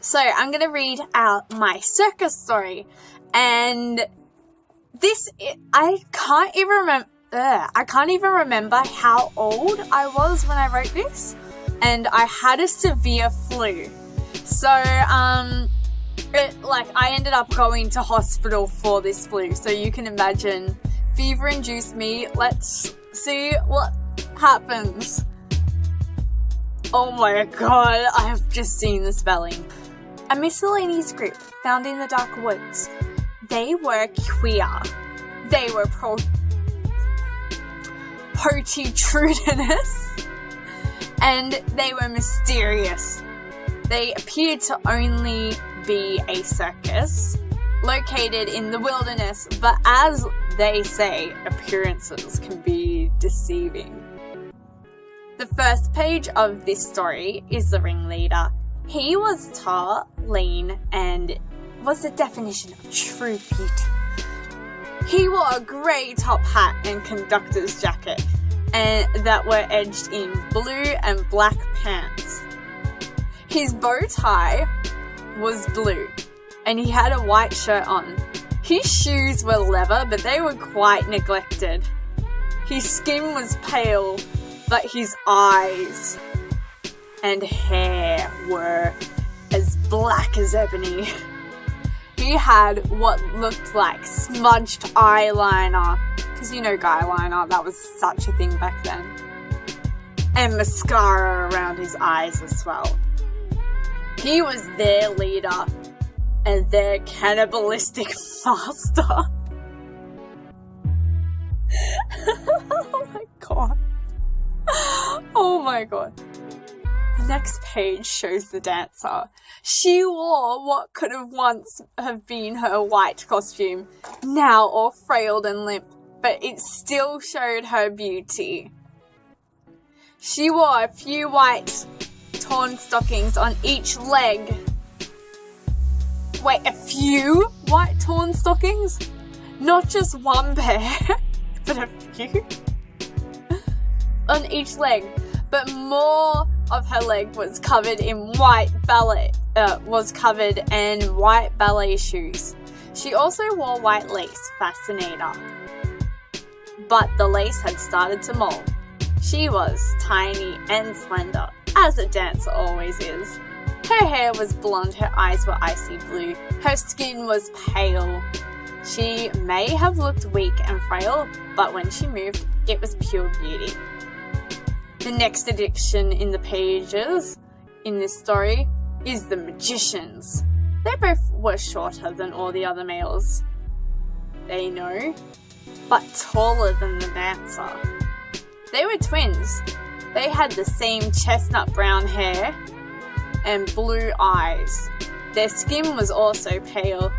So I'm going to read out my circus story, and I can't even remember how old I was when I wrote this, and I had a severe flu. So, I ended up going to hospital for this flu, so you can imagine, fever-induced me. Let's see what happens. Oh my god, I have just seen the spelling. A miscellaneous group found in the dark woods. They were queer. They were protitudinous. And they were mysterious. They appeared to only be a circus located in the wilderness, but as they say, appearances can be deceiving. The first page of this story is the ringleader. He was tall, lean, and was the definition of true beauty. He wore a grey top hat and conductor's jacket, and that were edged in blue and black pants. His bow tie was blue, and he had a white shirt on. His shoes were leather, but they were quite neglected. His skin was pale, but his eyes and hair were as black as ebony. He had what looked like smudged eyeliner, because you know guy liner, that was such a thing back then, and mascara around his eyes as well. He was their leader and their cannibalistic master. Oh my god. Oh my god. The next page shows the dancer. She wore what could have once have been her white costume, now all frayed and limp, but it still showed her beauty. She wore a few white torn stockings on each leg. Wait, a few white torn stockings? Not just one pair, but a few? On each leg, but more of her leg was covered in white ballet shoes. She also wore white lace fascinator, but the lace had started to mold. She was tiny and slender, as a dancer always is. Her hair was blonde, her eyes were icy blue, her skin was pale. She may have looked weak and frail, but when she moved, it was pure beauty. The next addiction in the pages in this story is the magicians. They both were shorter than all the other males they know, but taller than the dancer. They were twins. They had the same chestnut brown hair and blue eyes. Their skin was also pale.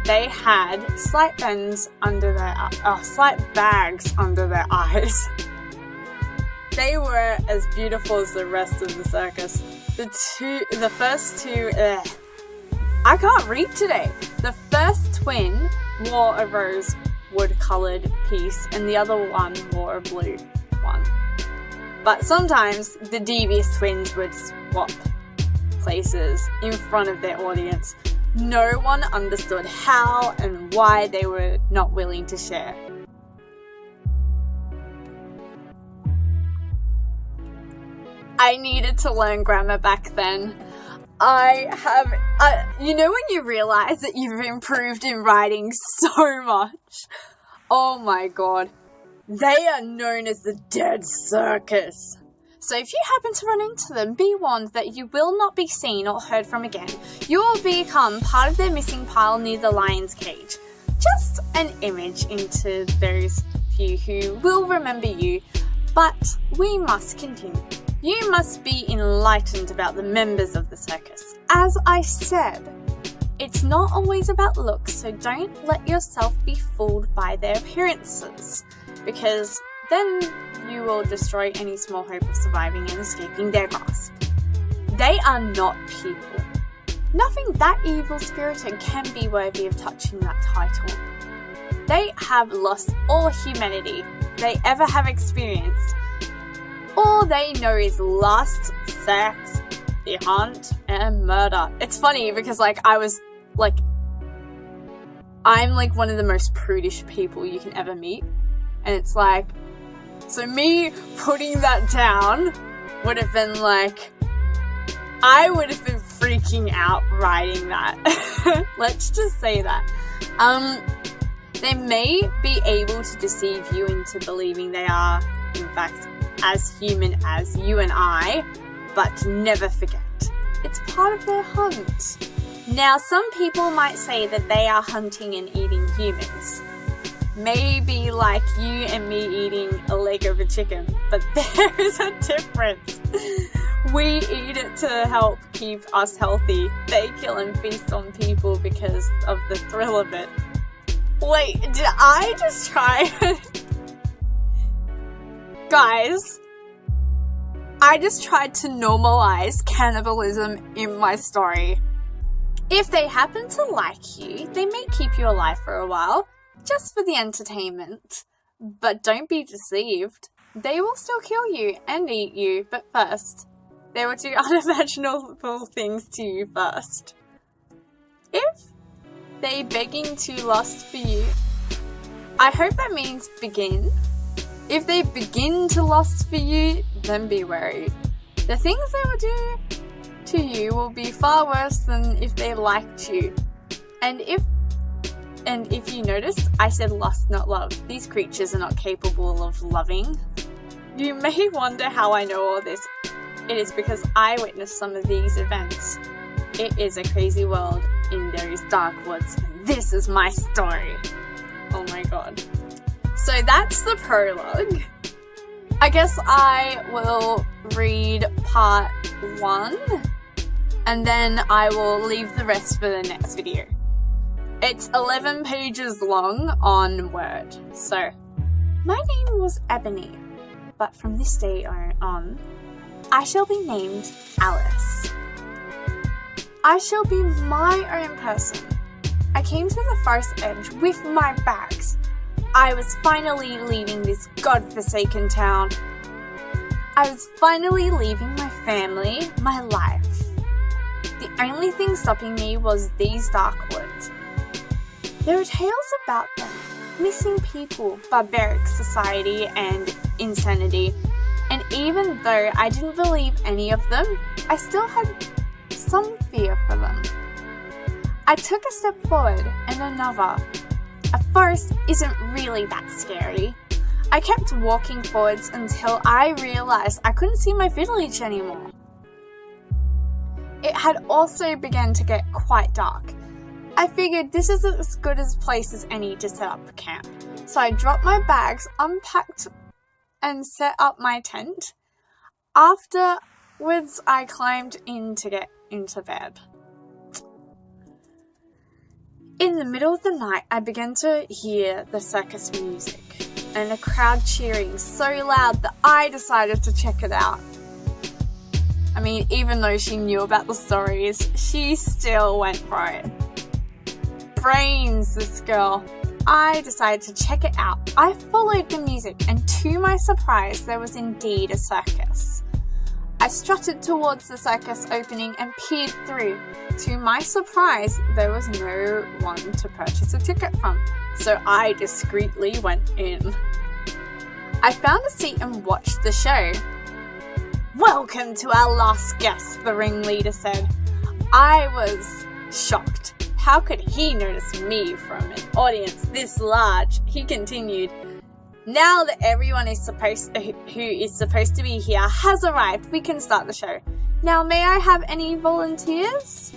They had slight bags under their eyes. They were as beautiful as the rest of the circus. The first two, I can't read today. The first twin wore a rosewood-coloured piece, and the other one wore a blue one. But sometimes the devious twins would swap places in front of their audience. No one understood how and why they were not willing to share. I needed to learn grammar back then. You know when you realise that you've improved in writing so much? Oh my god. They are known as the Dead Circus. So if you happen to run into them, be warned that you will not be seen or heard from again. You will become part of their missing pile near the lion's cage. Just an image into those few who will remember you. But we must continue. You must be enlightened about the members of the circus. As I said, it's not always about looks, so don't let yourself be fooled by their appearances, because then you will destroy any small hope of surviving and escaping their grasp. They are not people. Nothing that evil-spirited can be worthy of touching that title. They have lost all humanity they ever have experienced. All they know is lust, sex, the hunt and murder. It's funny because, like, I'm like one of the most prudish people you can ever meet. And it's like, so me putting that down would have been like, I would have been freaking out writing that. Let's just say that. They may be able to deceive you into believing they are, in fact, as human as you and I, but never forget, it's part of their hunt. Now, some people might say that they are hunting and eating humans. Maybe like you and me eating a leg of a chicken, but there is a difference. We eat it to help keep us healthy. They kill and feast on people because of the thrill of it. Wait, did I just try? Guys, I just tried to normalize cannibalism in my story. If they happen to like you, they may keep you alive for a while, just for the entertainment. But don't be deceived. They will still kill you and eat you, but first, they will do unimaginable things to you first. If they begging to lust for you, I hope that means begin. If they begin to lust for you, then be wary. The things they will do to you will be far worse than if they liked you. And if you noticed, I said lust, not love. These creatures are not capable of loving. You may wonder how I know all this. It is because I witnessed some of these events. It is a crazy world in those dark woods, and this is my story. Oh my god. So that's the prologue. I guess I will read part 1, and then I will leave the rest for the next video. It's 11 pages long on Word. So, my name was Ebony, but from this day on, I shall be named Alice. I shall be my own person. I came to the forest edge with my bags. I was finally leaving this godforsaken town. I was finally leaving my family, my life. The only thing stopping me was these dark woods. There were tales about them, missing people, barbaric society, and insanity. And even though I didn't believe any of them, I still had some fear for them. I took a step forward and another. A forest isn't really that scary. I kept walking forwards until I realized I couldn't see my village anymore. It had also begun to get quite dark. I figured this is as good a place as any to set up camp. So I dropped my bags, unpacked, and set up my tent. Afterwards, I climbed in to get into bed. In the middle of the night, I began to hear the circus music and a crowd cheering so loud that I decided to check it out. I mean, even though she knew about the stories, she still went for it. Brains, this girl. I decided to check it out. I followed the music, and to my surprise, there was indeed a circus. I strutted towards the circus opening and peered through. To my surprise, there was no one to purchase a ticket from, so I discreetly went in. I found a seat and watched the show. "Welcome to our last guest," the ringleader said. I was shocked. How could he notice me from an audience this large? He continued, "Now that everyone who is supposed to be here has arrived, we can start the show. Now, may I have any volunteers?"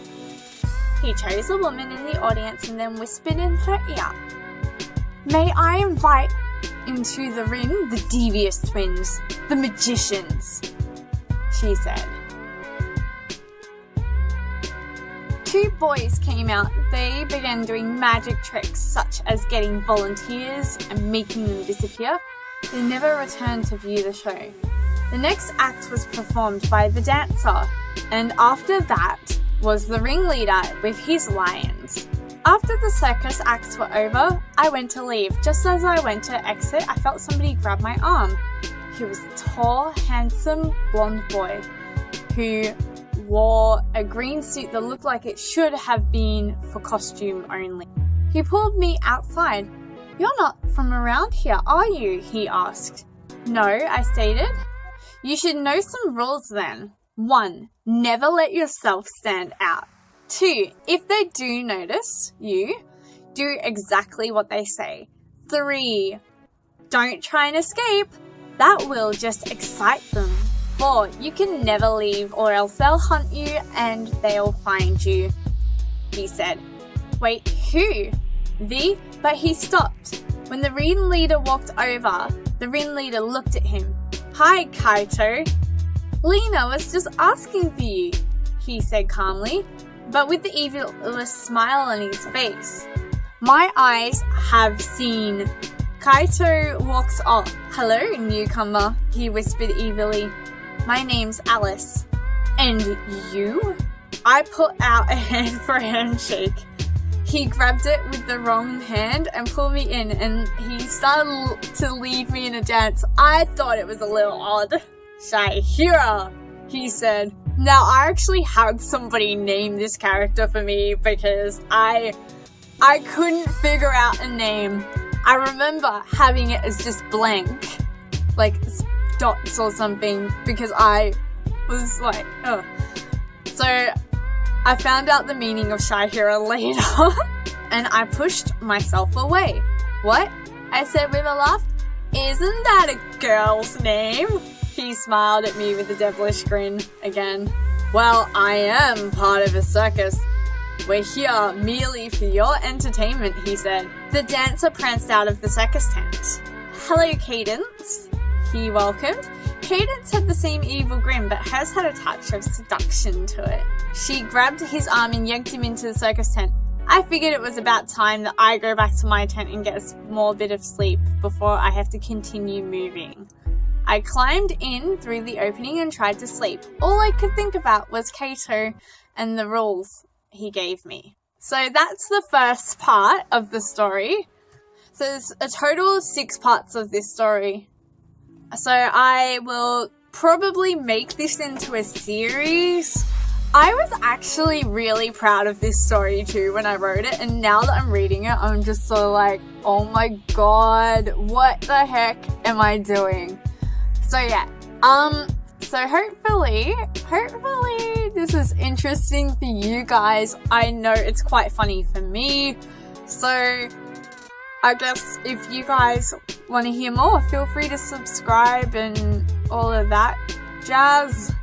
He chose a woman in the audience and then whispered in her ear, "May I invite into the ring the devious twins, the magicians," she said. 2 boys came out. They began doing magic tricks such as getting volunteers and making them disappear. They never returned to view the show. The next act was performed by the dancer, and after that was the ringleader with his lions. After the circus acts were over, I went to leave. Just as I went to exit, I felt somebody grab my arm. He was a tall, handsome, blonde boy who wore a green suit that looked like it should have been for costume only. He pulled me outside. "You're not from around here, are you?" he asked. "No," I stated. "You should know some rules then. 1. Never let yourself stand out. 2. If they do notice you, do exactly what they say. 3. Don't try and escape. That will just excite them. 4. You can never leave or else they'll hunt you and they'll find you," he said. "Wait, who?" But he stopped. When the ringleader walked over, the ringleader looked at him. "Hi, Kaito. Lena was just asking for you," he said calmly, but with the evilest smile on his face. "My eyes have seen." Kaito walks off. "Hello, newcomer," he whispered evilly. "My name's Alice." "And you?" I put out a hand for a handshake. He grabbed it with the wrong hand and pulled me in, and he started to lead me in a dance. I thought it was a little odd. "Shihira," he said. Now, I actually had somebody name this character for me because I couldn't figure out a name. I remember having it as just blank, like dots or something, because I was like, oh. So I found out the meaning of Shihira later, and I pushed myself away. "What?" I said with a laugh. "Isn't that a girl's name?" He smiled at me with a devilish grin again. "Well, I am part of a circus. We're here merely for your entertainment," he said. The dancer pranced out of the circus tent. "Hello, Cadence," he welcomed. Cadence had the same evil grin, but hers had a touch of seduction to it. She grabbed his arm and yanked him into the circus tent. I figured it was about time that I go back to my tent and get a small bit of sleep before I have to continue moving. I climbed in through the opening and tried to sleep. All I could think about was Kaito and the rules he gave me. So that's the first part of the story. So there's a total of 6 parts of this story. So I will probably make this into a series. I was actually really proud of this story too when I wrote it, and now that I'm reading it, I'm just sort of like, oh my god, what the heck am I doing? So yeah, so hopefully this is interesting for you guys. I know it's quite funny for me, so I guess if you guys want to hear more, feel free to subscribe and all of that jazz.